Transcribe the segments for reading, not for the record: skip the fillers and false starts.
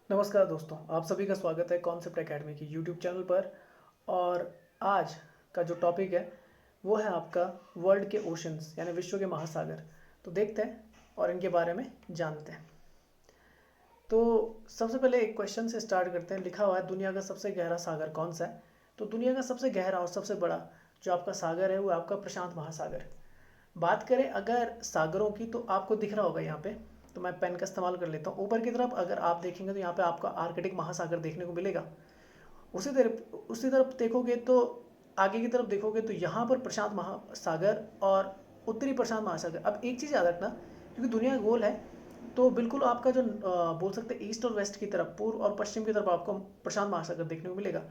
नमस्कार दोस्तों, आप सभी का स्वागत है कॉन्सेप्ट एकेडमी की यूट्यूब चैनल पर। और आज का जो टॉपिक है वो है आपका वर्ल्ड के ओशंस यानी विश्व के महासागर। तो देखते हैं और इनके बारे में जानते हैं। तो सबसे पहले एक क्वेश्चन से स्टार्ट करते हैं। लिखा हुआ है दुनिया का सबसे गहरा सागर कौन सा है। तो दुनिया का सबसे गहरा और सबसे बड़ा जो आपका सागर है वो आपका प्रशांत महासागर। बात करें अगर सागरों की तो आपको दिख रहा होगा यहाँ पे, तो मैं पेन का इस्तेमाल कर लेता हूँ। ऊपर की तरफ अगर आप देखेंगे तो यहाँ पे आपका आर्कटिक महासागर देखने को मिलेगा। उसी तरफ देखोगे तो आगे की तरफ देखोगे तो यहाँ पर प्रशांत महासागर और उत्तरी प्रशांत महासागर। अब एक चीज़ याद रखना, क्योंकि दुनिया गोल है तो बिल्कुल आपका जो बोल सकते हैं ईस्ट और वेस्ट की तरफ, पूर्व और पश्चिम की तरफ आपको प्रशांत महासागर देखने को मिलेगा।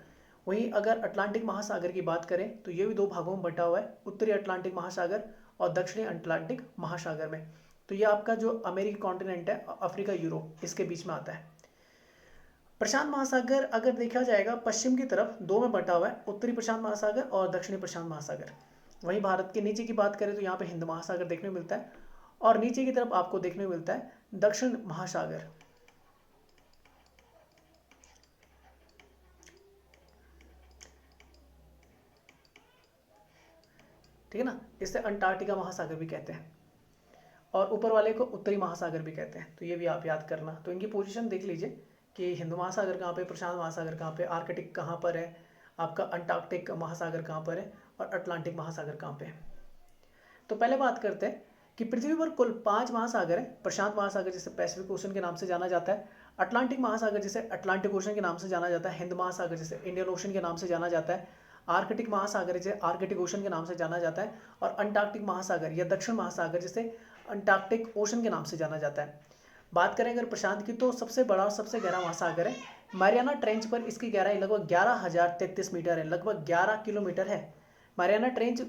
वहीं अगर अटलांटिक महासागर की बात करें तो ये भी दो भागों में बटा हुआ है, उत्तरी अटलांटिक महासागर और दक्षिणी अटलांटिक महासागर में। तो ये आपका जो अमेरिकी कॉन्टिनेंट है, अफ्रीका यूरोप, इसके बीच में आता है। प्रशांत महासागर अगर देखा जाएगा पश्चिम की तरफ दो में बटा हुआ है, उत्तरी प्रशांत महासागर और दक्षिणी प्रशांत महासागर। वहीं भारत के नीचे की बात करें तो यहाँ पे हिंद महासागर देखने को मिलता है और नीचे की तरफ आपको देखने को मिलता है दक्षिण महासागर। ठीक है ना, इसे अंटार्कटिका महासागर भी कहते हैं और ऊपर वाले को उत्तरी महासागर भी कहते हैं। तो ये भी आप याद करना। तो इनकी पोजीशन देख लीजिए कि हिंद महासागर कहाँ पे, प्रशांत महासागर कहाँ पे, आर्कटिक कहाँ पर है, आपका अंटार्कटिक महासागर कहाँ पर है और अटलांटिक महासागर कहाँ पे है। तो पहले बात करते हैं कि पृथ्वी पर कुल 5 महासागर हैं। प्रशांत महासागर जिसे पैसिफिक ओशन के नाम से जाना जाता है, अटलांटिक महासागर जिसे अटलांटिक ओशन के नाम से जाना जाता है, हिंद महासागर जिसे इंडियन ओशन के नाम से जाना जाता है, आर्कटिक महासागर जिसे आर्कटिक ओशन के नाम से जाना जाता है और अंटार्कटिक महासागर या दक्षिण महासागर जिसे अंटार्कटिक ओशन के नाम से जाना जाता है। बात करें अगर प्रशांत की तो सबसे बड़ा और सबसे गहरा महासागर है मारियाना ट्रेंच पर। इसकी गहराई लगभग 11,033 मीटर है, लगभग 11 किलोमीटर है। मारियाना ट्रेंच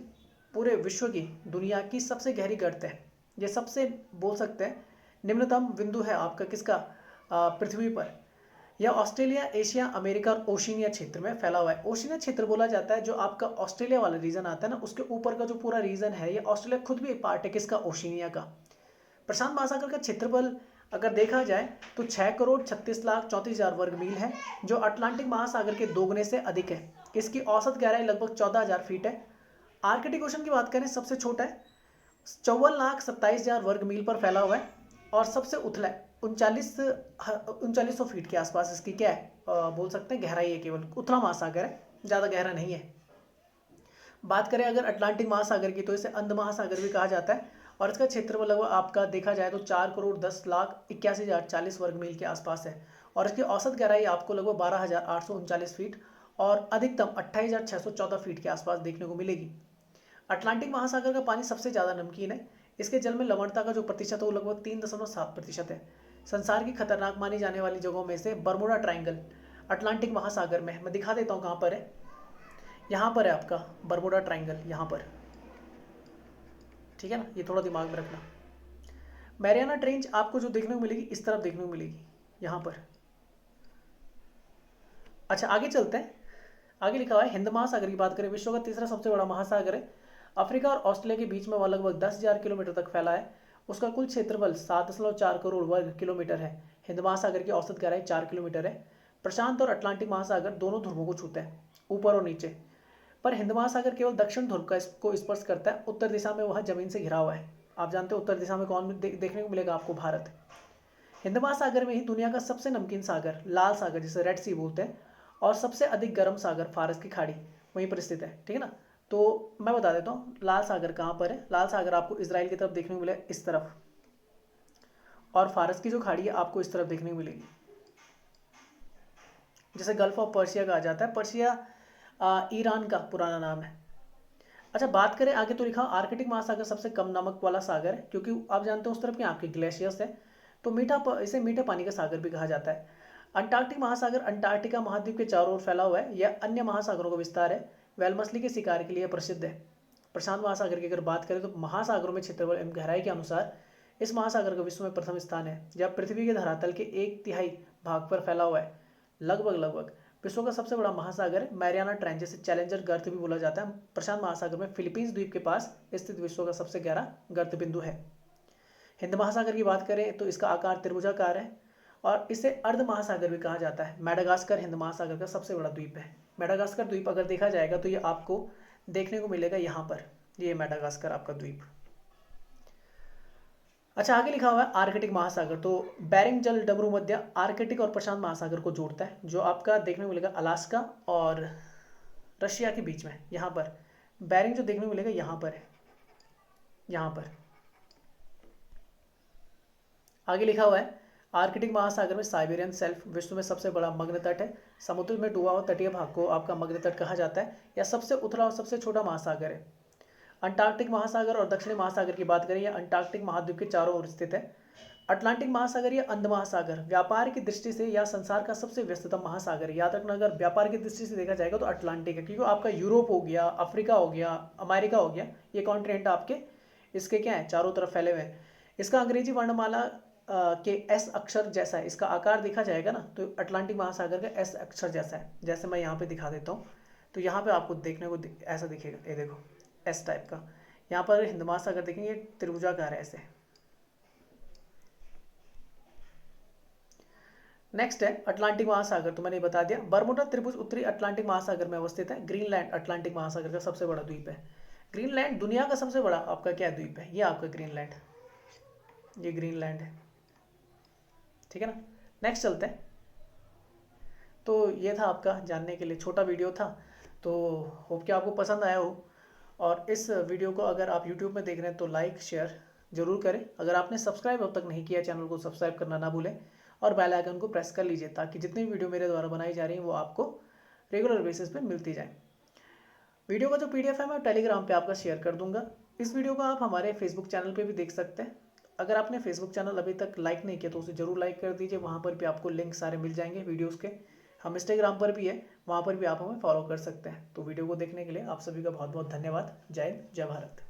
पूरे विश्व की दुनिया की सबसे गहरी गर्त है। ये सबसे बोल सकते हैं निम्नतम बिंदु है आपका किसका, पृथ्वी पर। यह ऑस्ट्रेलिया, एशिया, अमेरिका और ओशिनिया क्षेत्र में फैला हुआ है। ओशिनिया क्षेत्र बोला जाता है जो आपका ऑस्ट्रेलिया वाला रीजन आता है ना, उसके ऊपर का जो पूरा रीजन है, ये ऑस्ट्रेलिया खुद भी एक पार्ट है किसका, ओशिनिया का। प्रशांत महासागर का क्षेत्रफल अगर देखा जाए तो 6,36,34,000 वर्ग मील है, जो अटलांटिक महासागर के दोगुने से अधिक है। इसकी औसत गहराई लगभग 14,000 फीट है। आर्कटिक ओशन की बात करें सबसे छोटा है, 54,27,000 वर्ग मील पर फैला हुआ है और सबसे उथला है 3900 फीट के आसपास। इसकी क्या है, बोल सकते हैं गहराई है, केवल उथला महासागर है, ज़्यादा गहरा नहीं है। बात करें अगर अटलांटिक महासागर की तो इसे अंध महासागर भी कहा जाता है और इसका क्षेत्रफल लगभग आपका देखा जाए तो 4,10,81,040 वर्ग मील के आसपास है और इसकी औसत गहराई आपको लगभग 12,839 फीट और अधिकतम 28,614 फीट के आसपास देखने को मिलेगी। अटलांटिक महासागर का पानी सबसे ज़्यादा नमकीन है। इसके जल में लवणता का जो प्रतिशत है वो लगभग 3.7% है। संसार की खतरनाक मानी जाने वाली जगहों में से बर्मुडा ट्रायंगल अटलांटिक महासागर में, मैं दिखा देता हूँ कहाँ पर है। यहाँ पर है आपका बर्मुडा ट्रायंगल, यहाँ पर। ठीक है ना, ये थोड़ा दिमाग में रखना। मैरियाना ट्रेंच आपको जो देखने को मिलेगी इस तरफ देखने को मिलेगी, यहाँ पर। अच्छा आगे चलते हैं। आगे लिखा हुआ है हिंद महासागर की बात करें, विश्व का तीसरा सबसे बड़ा महासागर है। अफ्रीका और ऑस्ट्रेलिया के बीच में वह लगभग 10,000 किलोमीटर तक फैला है। उसका कुल क्षेत्रफल 7.4 करोड़ वर्ग किलोमीटर है। हिंद महासागर की औसत गहराई 4 किलोमीटर है। प्रशांत और अटलांटिक महासागर दोनों ध्रुवों को छूते हैं, ऊपर और नीचे, पर हिंद महासागर केवल दक्षिण ध्रुव को स्पर्श करता है। उत्तर दिशा में वह जमीन से घिरा हुआ है। आप जानते हो उत्तर दिशा में कौन देखने को मिलेगा आपको, भारत। हिंद महासागर में ही दुनिया का सबसे नमकीन सागर लाल सागर जिसे रेड सी बोलते हैं और सबसे अधिक गर्म सागर फारस की खाड़ी वहीं पर स्थित है। ठीक है ना, तो मैं बता देता हूँ लाल सागर कहाँ पर है। लाल सागर आपको इसराइल की तरफ देखने को मिलेगा, इस तरफ, और फारस की जो खाड़ी है आपको इस तरफ देखने को मिलेगी, जिसे गल्फ ऑफ पर्शिया कहा जाता है। पर्शिया ईरान का पुराना नाम है। अच्छा बात करें आगे तो लिखा आर्कटिक महासागर सबसे कम नमक वाला सागर है, क्योंकि आप जानते हो उस तरफ के आपके ग्लेशियर्स है, तो इसे मीठा पानी का सागर भी कहा जाता है। अंटार्कटिक महासागर अंटार्कटिका महाद्वीप के चारों ओर फैला हुआ है। यह अन्य महासागरों का विस्तार है। व्हेल मछली के शिकार के लिए प्रसिद्ध है। प्रशांत महासागर की अगर बात करें तो महासागरों में क्षेत्रफल एवं गहराई के अनुसार इस महासागर का विश्व में प्रथम स्थान है, जब पृथ्वी के धरातल के 1/3 भाग पर फैला हुआ है। लगभग विश्व का सबसे बड़ा महासागर है मैरियाना ट्रेंच, जिसे चैलेंजर गर्त भी बोला जाता है। प्रशांत महासागर में फिलीपींस द्वीप के पास स्थित विश्व का सबसे गहरा गर्त बिंदु है। हिंद महासागर की बात करें तो इसका आकार त्रिभुजाकार है और इसे अर्ध महासागर भी कहा जाता है। मेडागास्कर हिंद महासागर का सबसे बड़ा द्वीप है। मेडागास्कर द्वीप अगर देखा जाएगा तो ये आपको देखने को मिलेगा यहाँ पर, ये मेडागास्कर आपका द्वीप। अच्छा, आगे लिखा हुआ है आर्कटिक महासागर। तो बेरिंग जल डमरू मध्य आर्कटिक और प्रशांत महासागर को जोड़ता है, जो आपका देखने को मिलेगा अलास्का और रशिया के बीच में। यहाँ पर बेरिंग जो देखने को मिलेगा यहाँ पर है, यहाँ पर। आगे लिखा हुआ है आर्कटिक महासागर में साइबेरियन सेल्फ विश्व में सबसे बड़ा मग्न तट है। समुद्र में डूबा हुआ तटीय भाग को आपका मग्न तट कहा जाता है। यह सबसे उथला और सबसे छोटा महासागर है। अंटार्कटिक महासागर और दक्षिणी महासागर की बात करें, यह अंटार्कटिक महाद्वीप के चारों ओर स्थित है। अटलांटिक महासागर या अंध महासागर व्यापार की दृष्टि से यह संसार का सबसे व्यस्ततम महासागर है। याद रखना, अगर व्यापार की दृष्टि से देखा जाएगा तो अटलांटिक है, क्योंकि आपका यूरोप हो गया, अफ्रीका हो गया, अमेरिका हो गया, ये कॉन्टिनेंट आपके इसके क्या है, चारों तरफ फैले हुए हैं। इसका अंग्रेजी वर्णमाला के एस अक्षर जैसा है, इसका आकार देखा जाएगा ना तो अटलांटिक महासागर का एस अक्षर जैसा है। जैसे मैं यहाँ पे दिखा देता हूँ, तो यहाँ पे आपको देखने को ऐसा दिखेगा, ये देखो एस टाइप का। यहाँ पर हिंद महासागर देखेंगे त्रिभुजाकार है ऐसे। नेक्स्ट है अटलांटिक महासागर, तो मैंने बता दिया। बरमुडा त्रिभुज उत्तरी अटलांटिक महासागर में अवस्थित है। ग्रीनलैंड अटलांटिक महासागर का सबसे बड़ा द्वीप है। ग्रीनलैंड दुनिया का सबसे बड़ा आपका क्या द्वीप है, ये आपका ग्रीनलैंड, ये ग्रीनलैंड है, ठीक है ना। नेक्स्ट चलते हैं। तो ये था आपका जानने के लिए छोटा वीडियो था, तो होप कि आपको पसंद आया हो। और इस वीडियो को अगर आप यूट्यूब में देख रहे हैं तो लाइक शेयर जरूर करें। अगर आपने सब्सक्राइब अब तक नहीं किया चैनल को सब्सक्राइब करना ना भूलें, और बेल आइकन को प्रेस कर लीजिए, ताकि जितनी वीडियो मेरे द्वारा बनाई जा रही है वो आपको रेगुलर बेसिस पे मिलती जाए। वीडियो का जो PDF है मैं टेलीग्राम पे आपका शेयर कर दूंगा। इस वीडियो को आप हमारे फेसबुक चैनल पे भी देख सकते हैं। अगर आपने फेसबुक चैनल अभी तक लाइक नहीं किया तो उसे जरूर लाइक कर दीजिए, वहाँ पर भी आपको लिंक सारे मिल जाएंगे वीडियोज़ के। हम इंस्टाग्राम पर भी है, वहाँ पर भी आप हमें फॉलो कर सकते हैं। तो वीडियो को देखने के लिए आप सभी का बहुत बहुत धन्यवाद। जय हिंद, जय भारत।